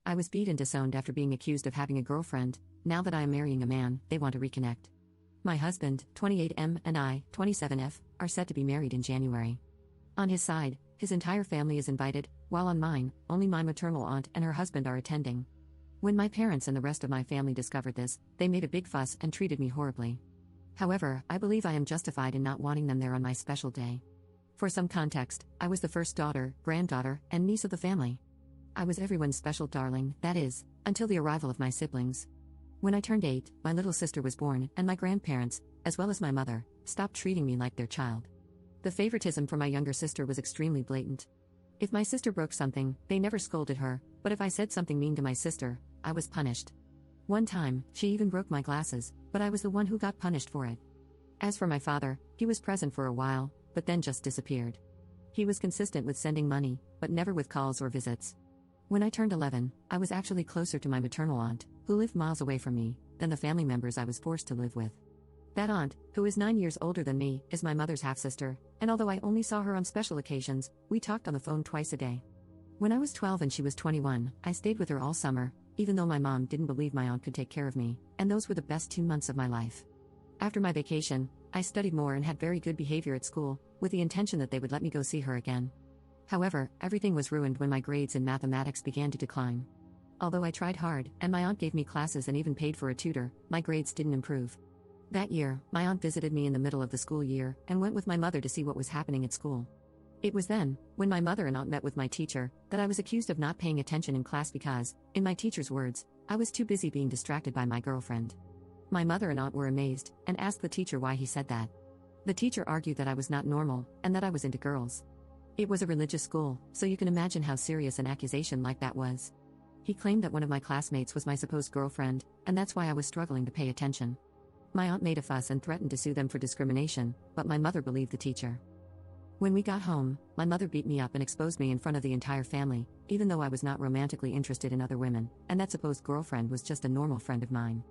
I was beat and disowned after being accused of having a girlfriend. Now that I am marrying a man, they want to reconnect. My husband, 28M, and I, 27F, are set to be married in January. On his side, his entire family is invited, while on mine, only my maternal aunt and her husband are attending. When my parents and the rest of my family discovered this, they made a big fuss and treated me horribly. However, I believe I am justified in not wanting them there on my special day. For some context, I was the first daughter, granddaughter, and niece of the family. I was everyone's special darling, that is, until the arrival of my siblings. When I turned 8, my little sister was born, and my grandparents, as well as my mother, stopped treating me like their child. The favoritism for my younger sister was extremely blatant. If my sister broke something, they never scolded her, but if I said something mean to my sister, I was punished. One time, she even broke my glasses, but I was the one who got punished for it. As for my father, he was present for a while, but then just disappeared. He was consistent with sending money, but never with calls or visits. When I turned 11, I was actually closer to my maternal aunt, who lived miles away from me, than the family members I was forced to live with. That aunt, who is 9 years older than me, is my mother's half-sister, and although I only saw her on special occasions, we talked on the phone twice a day. When I was 12 and she was 21, I stayed with her all summer, even though my mom didn't believe my aunt could take care of me, and those were the best 2 months of my life. After my vacation, I studied more and had very good behavior at school, with the intention that they would let me go see her again. However, everything was ruined when my grades in mathematics began to decline. Although I tried hard, and my aunt gave me classes and even paid for a tutor, my grades didn't improve. That year, my aunt visited me in the middle of the school year, and went with my mother to see what was happening at school. It was then, when my mother and aunt met with my teacher, that I was accused of not paying attention in class because, in my teacher's words, I was too busy being distracted by my girlfriend. My mother and aunt were amazed, and asked the teacher why he said that. The teacher argued that I was not normal, and that I was into girls. It was a religious school, so you can imagine how serious an accusation like that was. He claimed that one of my classmates was my supposed girlfriend, and that's why I was struggling to pay attention. My aunt made a fuss and threatened to sue them for discrimination, but my mother believed the teacher. When we got home, my mother beat me up and exposed me in front of the entire family, even though I was not romantically interested in other women, and that supposed girlfriend was just a normal friend of mine.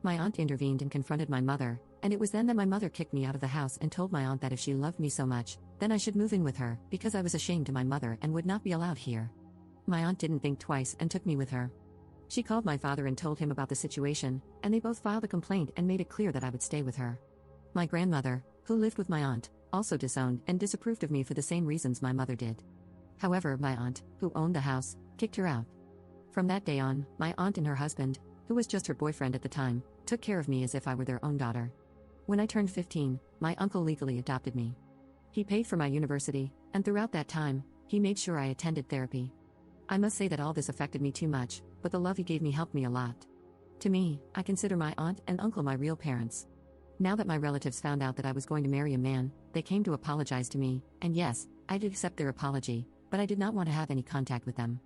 My aunt intervened and confronted my mother, and it was then that my mother kicked me out of the house and told my aunt that if she loved me so much, then I should move in with her, because I was ashamed to my mother and would not be allowed here. My aunt didn't think twice and took me with her. She called my father and told him about the situation, and they both filed a complaint and made it clear that I would stay with her. My grandmother, who lived with my aunt, also disowned and disapproved of me for the same reasons my mother did. However, my aunt, who owned the house, kicked her out. From that day on, my aunt and her husband, who was just her boyfriend at the time, took care of me as if I were their own daughter. When I turned 15, my uncle legally adopted me. He paid for my university, and throughout that time, he made sure I attended therapy. I must say that all this affected me too much, but the love he gave me helped me a lot. To me, I consider my aunt and uncle my real parents. Now that my relatives found out that I was going to marry a man, they came to apologize to me, and yes, I did accept their apology, but I did not want to have any contact with them.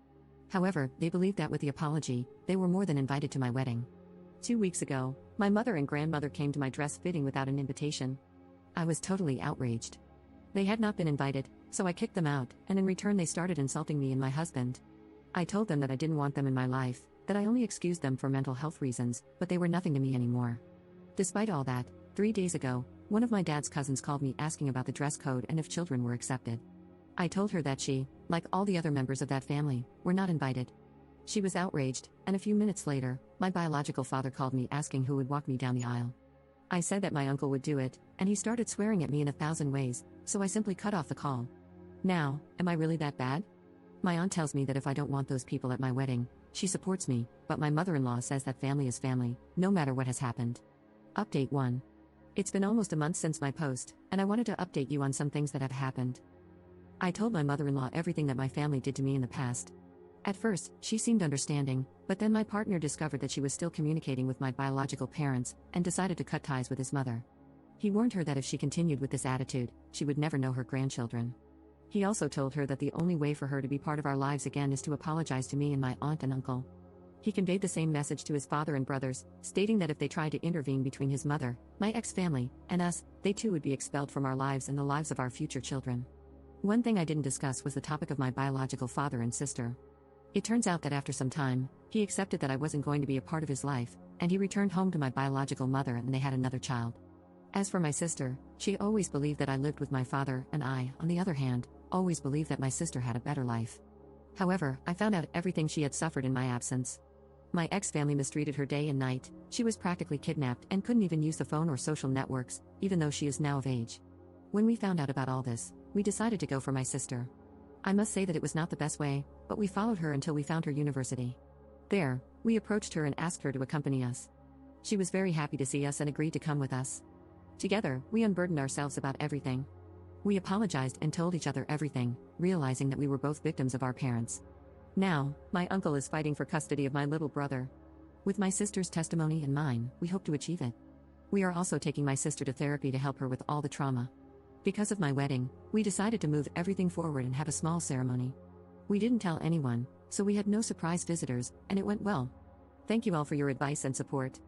However, they believed that with the apology, they were more than invited to my wedding. 2 weeks ago, my mother and grandmother came to my dress fitting without an invitation. I was totally outraged. They had not been invited, so I kicked them out, and in return they started insulting me and my husband. I told them that I didn't want them in my life, that I only excused them for mental health reasons, but they were nothing to me anymore. Despite all that, 3 days ago, one of my dad's cousins called me asking about the dress code and if children were accepted. I told her that she, like all the other members of that family, were not invited. She was outraged, and a few minutes later, my biological father called me asking who would walk me down the aisle. I said that my uncle would do it, and he started swearing at me in 1,000 ways, so I simply cut off the call. Now, am I really that bad? My aunt tells me that if I don't want those people at my wedding, she supports me, but my mother-in-law says that family is family, no matter what has happened. Update 1. It's been almost a month since my post, and I wanted to update you on some things that have happened. I told my mother-in-law everything that my family did to me in the past. At first, she seemed understanding, but then my partner discovered that she was still communicating with my biological parents, and decided to cut ties with his mother. He warned her that if she continued with this attitude, she would never know her grandchildren. He also told her that the only way for her to be part of our lives again is to apologize to me and my aunt and uncle. He conveyed the same message to his father and brothers, stating that if they tried to intervene between his mother, my ex-family, and us, they too would be expelled from our lives and the lives of our future children. One thing I didn't discuss was the topic of my biological father and sister. It turns out that after some time, he accepted that I wasn't going to be a part of his life, and he returned home to my biological mother and they had another child. As for my sister, she always believed that I lived with my father, and I, on the other hand, always believed that my sister had a better life. However, I found out everything she had suffered in my absence. My ex-family mistreated her day and night. She was practically kidnapped and couldn't even use the phone or social networks, even though she is now of age. When we found out about all this, we decided to go for my sister. I must say that it was not the best way, but we followed her until we found her university. There, we approached her and asked her to accompany us. She was very happy to see us and agreed to come with us. Together, we unburdened ourselves about everything. We apologized and told each other everything, realizing that we were both victims of our parents. Now, my uncle is fighting for custody of my little brother. With my sister's testimony and mine, we hope to achieve it. We are also taking my sister to therapy to help her with all the trauma. Because of my wedding, we decided to move everything forward and have a small ceremony. We didn't tell anyone, so we had no surprise visitors, and it went well. Thank you all for your advice and support.